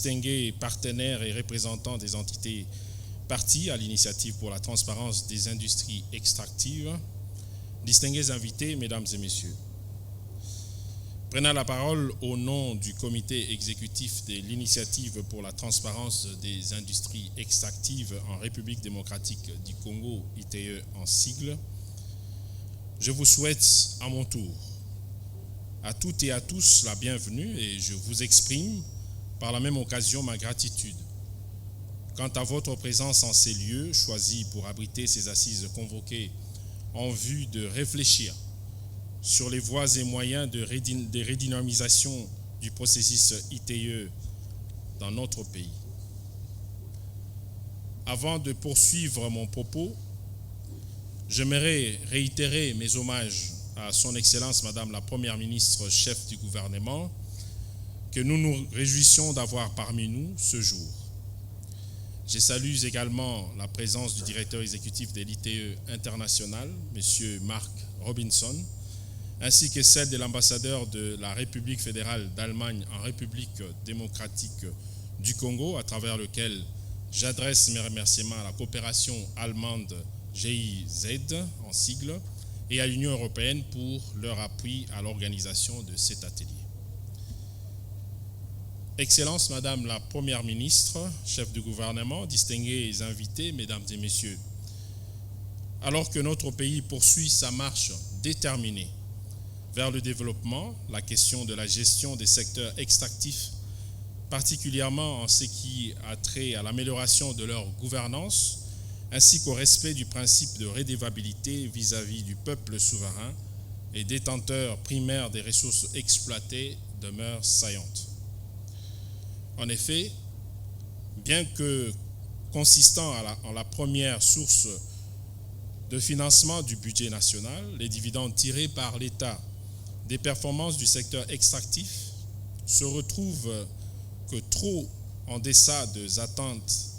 distingués partenaires et représentants des entités parties à l'initiative pour la transparence des industries extractives, distingués invités, mesdames et messieurs. Prenant la parole au nom du comité exécutif de l'initiative pour la transparence des industries extractives en République démocratique du Congo, ITE en sigle, je vous souhaite à mon tour, à toutes et à tous, la bienvenue et je vous exprime par la même occasion ma gratitude quant à votre présence en ces lieux choisis pour abriter ces assises convoquées en vue de réfléchir sur les voies et moyens de redynamisation du processus ITE dans notre pays. Avant de poursuivre mon propos, j'aimerais réitérer mes hommages à son Excellence Madame la Première ministre, chef du gouvernement, que nous nous réjouissons d'avoir parmi nous ce jour. Je salue également la présence du directeur exécutif de l'ITE international, M. Mark Robinson, ainsi que celle de l'ambassadeur de la République fédérale d'Allemagne en République démocratique du Congo, à travers lequel j'adresse mes remerciements à la coopération allemande GIZ en sigle et à l'Union européenne pour leur appui à l'organisation de cet atelier. Excellence, Madame la Première ministre, chef du gouvernement, distingués invités, Mesdames et Messieurs, alors que notre pays poursuit sa marche déterminée vers le développement, la question de la gestion des secteurs extractifs, particulièrement en ce qui a trait à l'amélioration de leur gouvernance, ainsi qu'au respect du principe de redevabilité vis-à-vis du peuple souverain et détenteur primaire des ressources exploitées, demeure saillante. En effet, bien que consistant en la première source de financement du budget national, les dividendes tirés par l'État des performances du secteur extractif se retrouvent que trop en deçà des attentes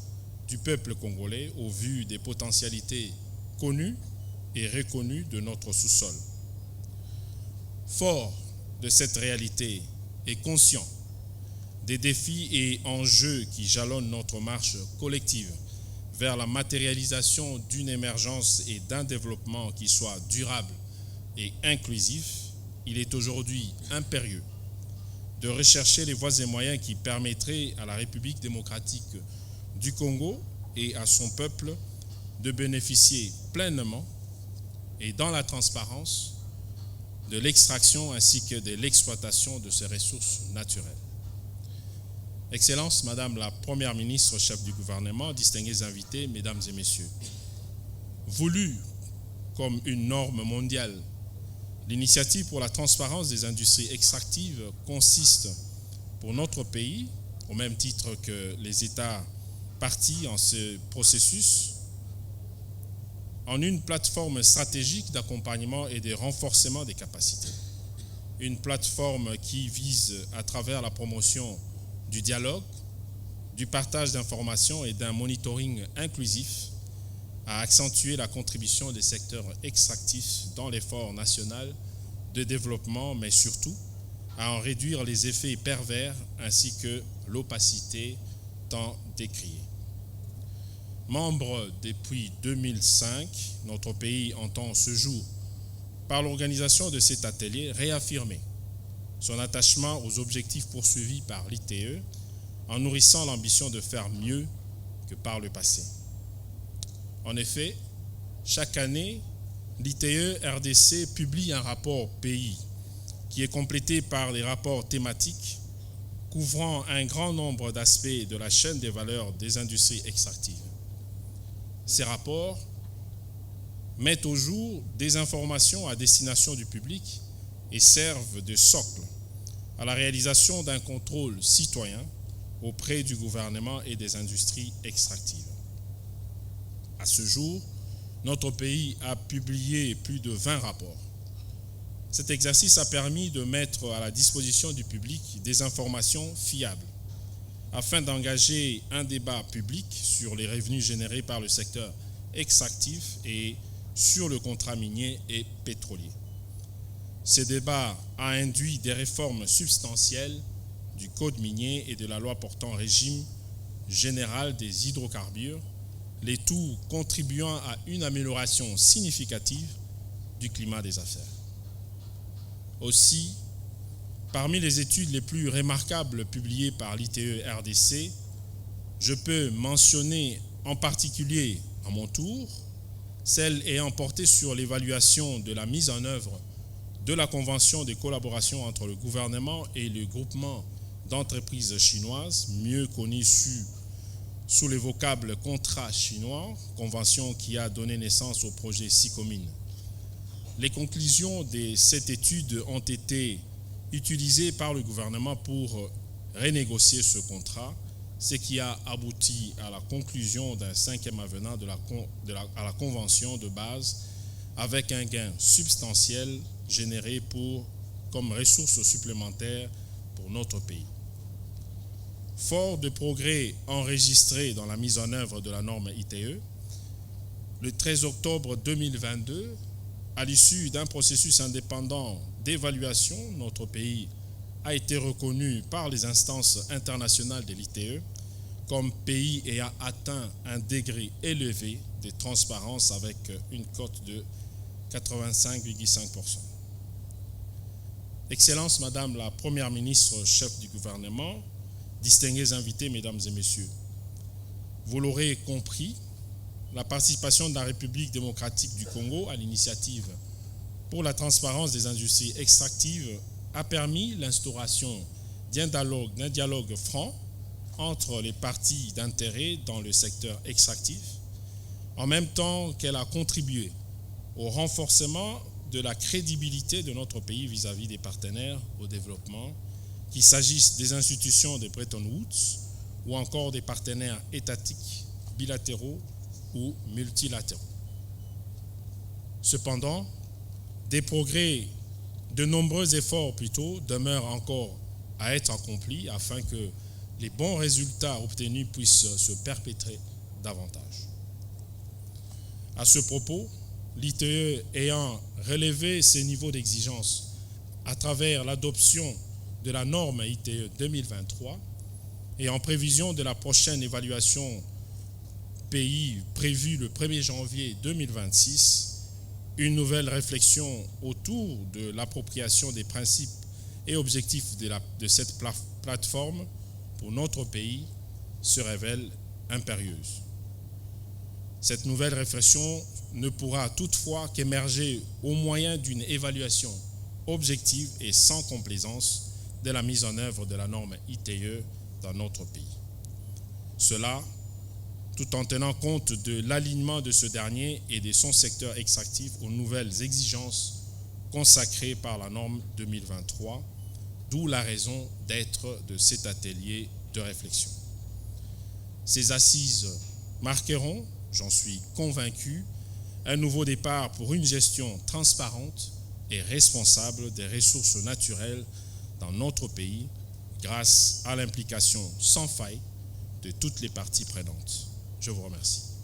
du peuple congolais au vu des potentialités connues et reconnues de notre sous-sol. Fort de cette réalité et conscient des défis et enjeux qui jalonnent notre marche collective vers la matérialisation d'une émergence et d'un développement qui soit durable et inclusif, il est aujourd'hui impérieux de rechercher les voies et moyens qui permettraient à la République démocratique du Congo et à son peuple de bénéficier pleinement et dans la transparence de l'extraction ainsi que de l'exploitation de ces ressources naturelles. Excellence, Madame la Première ministre, chef du gouvernement, distingués invités, Mesdames et Messieurs, voulue comme une norme mondiale, l'initiative pour la transparence des industries extractives consiste pour notre pays, au même titre que les États partis en ce processus, en une plateforme stratégique d'accompagnement et de renforcement des capacités. Une plateforme qui vise, à travers la promotion du dialogue, du partage d'informations et d'un monitoring inclusif, à accentuer la contribution des secteurs extractifs dans l'effort national de développement, mais surtout à en réduire les effets pervers ainsi que l'opacité tant décriée. Membre depuis 2005, notre pays entend ce jour, par l'organisation de cet atelier, réaffirmer son attachement aux objectifs poursuivis par l'ITE en nourrissant l'ambition de faire mieux que par le passé. En effet, chaque année, l'ITE RDC publie un rapport pays qui est complété par des rapports thématiques couvrant un grand nombre d'aspects de la chaîne des valeurs des industries extractives. Ces rapports mettent au jour des informations à destination du public et servent de socle à la réalisation d'un contrôle citoyen auprès du gouvernement et des industries extractives. À ce jour, notre pays a publié plus de 20 rapports. Cet exercice a permis de mettre à la disposition du public des informations fiables afin d'engager un débat public sur les revenus générés par le secteur extractif et sur le contrat minier et pétrolier. Ce débat a induit des réformes substantielles du Code minier et de la loi portant régime général des hydrocarbures, les tout contribuant à une amélioration significative du climat des affaires. Aussi, parmi les études les plus remarquables publiées par l'ITE RDC, je peux mentionner en particulier, à mon tour, celle ayant porté sur l'évaluation de la mise en œuvre de la Convention de collaboration entre le gouvernement et le groupement d'entreprises chinoises, mieux connue sous le vocable contrat chinois, convention qui a donné naissance au projet SICOMINE. Les conclusions de cette étude ont été utilisées par le gouvernement pour renégocier ce contrat, ce qui a abouti à la conclusion d'un 5e avenant à la convention de base avec un gain substantiel généré comme ressources supplémentaires pour notre pays. Fort de progrès enregistrés dans la mise en œuvre de la norme ITE, le 13 octobre 2022, à l'issue d'un processus indépendant d'évaluation, notre pays a été reconnu par les instances internationales de l'ITE comme pays ayant atteint un degré élevé de transparence avec une cote de 85,5%. Excellence, Madame la Première ministre, chef du gouvernement, distingués invités, Mesdames et Messieurs, vous l'aurez compris, la participation de la République démocratique du Congo à l'initiative pour la transparence des industries extractives a permis l'instauration d'un dialogue franc entre les parties d'intérêt dans le secteur extractif, en même temps qu'elle a contribué au renforcement de la crédibilité de notre pays vis-à-vis des partenaires au développement, qu'il s'agisse des institutions de Bretton Woods ou encore des partenaires étatiques, bilatéraux ou multilatéraux. Cependant, de nombreux efforts demeurent encore à être accomplis afin que les bons résultats obtenus puissent se perpétrer davantage. À ce propos, l'ITE ayant relevé ses niveaux d'exigence à travers l'adoption de la norme ITE 2023 et en prévision de la prochaine évaluation pays prévue le 1er janvier 2026, une nouvelle réflexion autour de l'appropriation des principes et objectifs de cette plateforme pour notre pays se révèle impérieuse. Cette nouvelle réflexion ne pourra toutefois qu'émerger au moyen d'une évaluation objective et sans complaisance de la mise en œuvre de la norme ITE dans notre pays. Cela tout en tenant compte de l'alignement de ce dernier et de son secteur extractif aux nouvelles exigences consacrées par la norme 2023, d'où la raison d'être de cet atelier de réflexion. Ces assises marqueront, j'en suis convaincu, un nouveau départ pour une gestion transparente et responsable des ressources naturelles dans notre pays grâce à l'implication sans faille de toutes les parties prenantes. Je vous remercie.